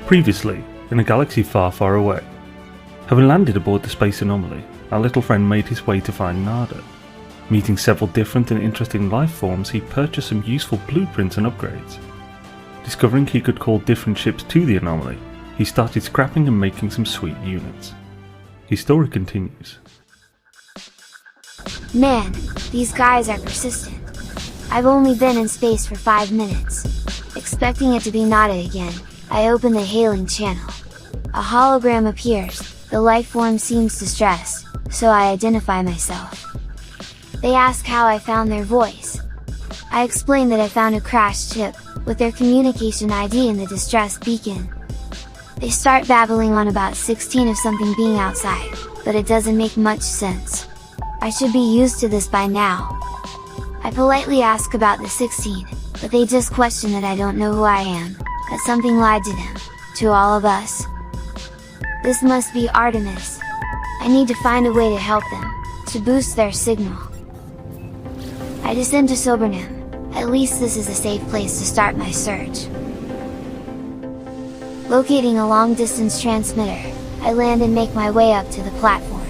Previously, in a galaxy far, far away. Having landed aboard the space anomaly, our little friend made his way to find Nada. Meeting several different and interesting life forms, he purchased some useful blueprints and upgrades. Discovering he could call different ships to the anomaly, he started scrapping and making some sweet units. His story continues. Man, these guys are persistent. I've only been in space for 5 minutes. Expecting it to be Nada again, I open the hailing channel. A hologram appears, the life form seems distressed, so I identify myself. They ask how I found their voice. I explain that I found a crashed ship, with their communication ID in the distress beacon. They start babbling on about 16 of something being outside, but it doesn't make much sense. I should be used to this by now. I politely ask about the 16, but they just question that I don't know who I am, that something lied to them, to all of us. This must be Artemis. I need to find a way to help them, to boost their signal. I descend to Sobernum. At least this is a safe place to start my search. Locating a long-distance transmitter, I land and make my way up to the platform.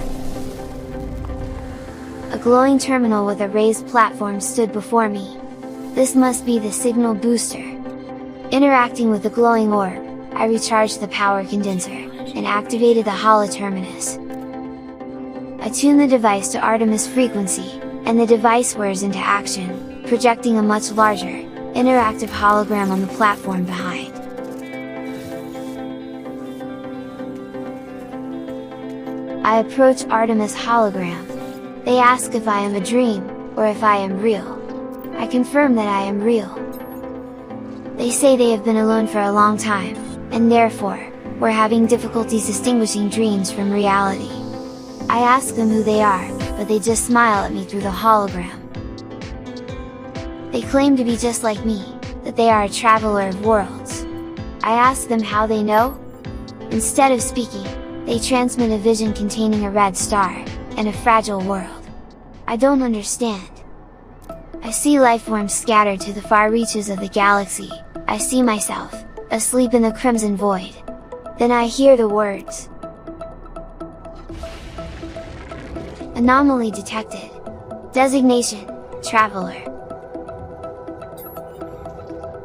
A glowing terminal with a raised platform stood before me. This must be the signal booster. Interacting with the glowing orb, I recharged the power condenser, and activated the holo-terminus. I tune the device to Artemis frequency, and the device whirs into action, projecting a much larger, interactive hologram on the platform behind. I approach Artemis hologram. They ask if I am a dream, or if I am real. I confirm that I am real. They say they have been alone for a long time, and therefore, were having difficulties distinguishing dreams from reality. I ask them who they are, but they just smile at me through the hologram. They claim to be just like me, that they are a traveler of worlds. I ask them how they know? Instead of speaking, they transmit a vision containing a red star, and a fragile world. I don't understand. I see lifeforms scattered to the far reaches of the galaxy. I see myself, asleep in the crimson void. Then I hear the words. Anomaly detected. Designation, Traveler.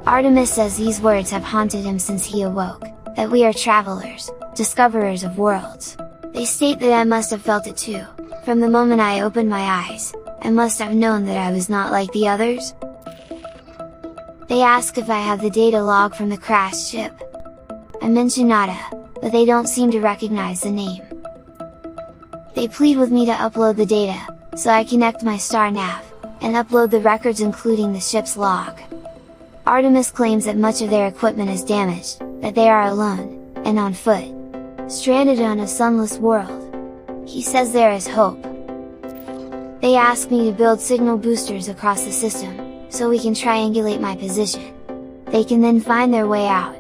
Artemis says these words have haunted him since he awoke, that we are travelers, discoverers of worlds. They state that I must have felt it too, from the moment I opened my eyes. I must have known that I was not like the others. They ask if I have the data log from the crashed ship. I mention Nada, but they don't seem to recognize the name. They plead with me to upload the data, so I connect my star nav, and upload the records including the ship's log. Artemis claims that much of their equipment is damaged, that they are alone, and on foot, stranded on a sunless world. He says there is hope. They ask me to build signal boosters across the system, so we can triangulate my position. They can then find their way out.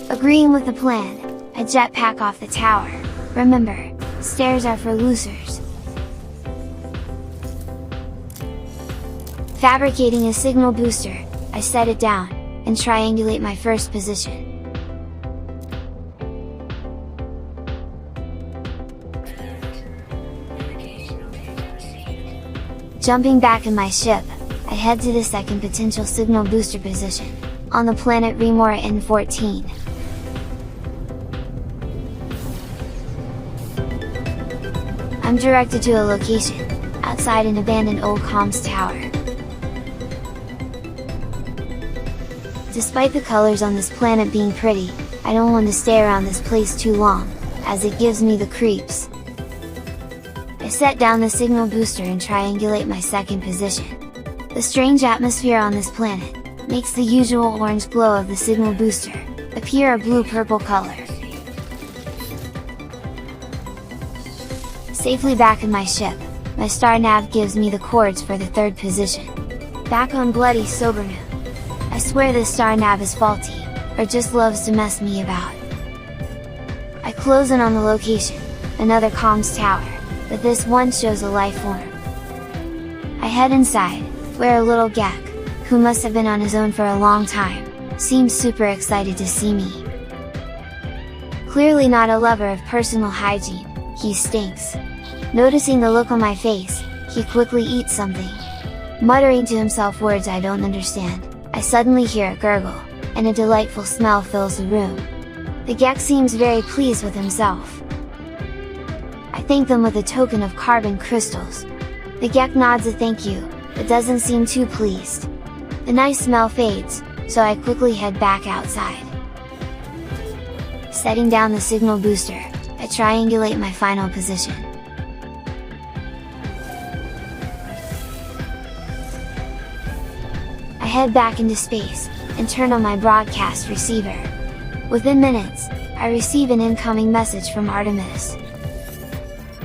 Agreeing with the plan, I jetpack off the tower. Remember, stairs are for losers. Fabricating a signal booster, I set it down, and triangulate my first position. Jumping back in my ship, I head to the second potential signal booster position, on the planet Remora N14. I'm directed to a location, outside an abandoned old comms tower. Despite the colors on this planet being pretty, I don't want to stay around this place too long, as it gives me the creeps. I set down the signal booster and triangulate my second position. The strange atmosphere on this planet makes the usual orange glow of the signal booster appear a blue-purple color. Safely back in my ship, my star nav gives me the coords for the third position. Back on bloody Sobernum. I swear this star nav is faulty, or just loves to mess me about. I close in on the location, another comms tower, but this one shows a life form. I head inside, where a little Gek, who must have been on his own for a long time, seems super excited to see me. Clearly not a lover of personal hygiene, he stinks. Noticing the look on my face, he quickly eats something. Muttering to himself words I don't understand, I suddenly hear a gurgle, and a delightful smell fills the room. The gek seems very pleased with himself. I thank them with a token of carbon crystals. The gek nods a thank you, but doesn't seem too pleased. The nice smell fades, so I quickly head back outside. Setting down the signal booster, I triangulate my final position. I head back into space, and turn on my broadcast receiver. Within minutes, I receive an incoming message from Artemis.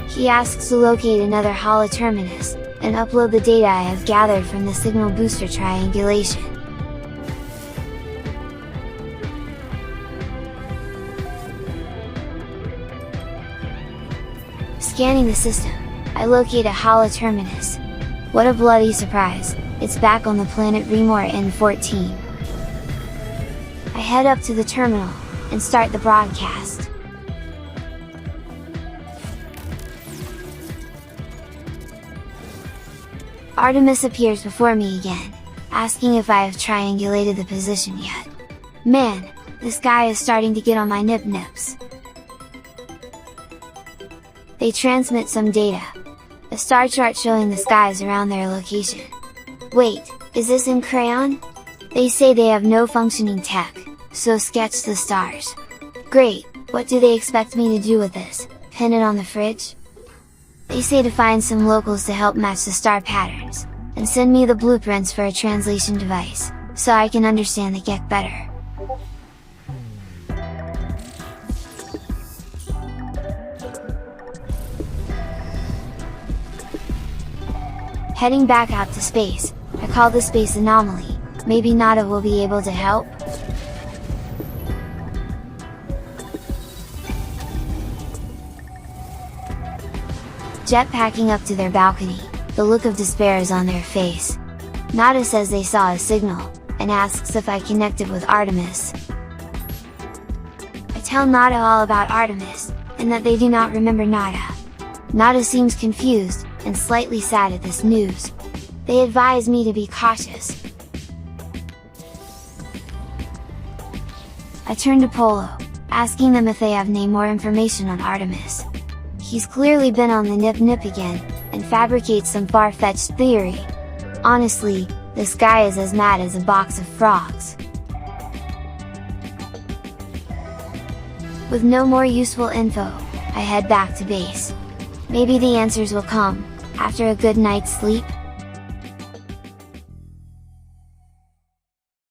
He asks to locate another holoterminus, and upload the data I have gathered from the signal booster triangulation. Scanning the system, I locate a holoterminus. What a bloody surprise, it's back on the planet Remor N14. I head up to the terminal, and start the broadcast. Artemis appears before me again, asking if I have triangulated the position yet. Man, this guy is starting to get on my nip-nips. They transmit some data. A star chart showing the skies around their location. Wait, is this in crayon? They say they have no functioning tech, so sketch the stars. Great, what do they expect me to do with this? Pin it on the fridge? They say to find some locals to help match the star patterns, and send me the blueprints for a translation device, so I can understand the gek better. Heading back out to space, I call the space anomaly, maybe Nada will be able to help? Jetpacking up to their balcony, the look of despair is on their face. Nada says they saw a signal, and asks if I connected with Artemis. I tell Nada all about Artemis, and that they do not remember Nada. Nada seems confused, and slightly sad at this news. They advise me to be cautious. I turn to Polo, asking them if they have any more information on Artemis. He's clearly been on the nip again, and fabricates some far-fetched theory. Honestly, this guy is as mad as a box of frogs. With no more useful info, I head back to base. Maybe the answers will come, after a good night's sleep?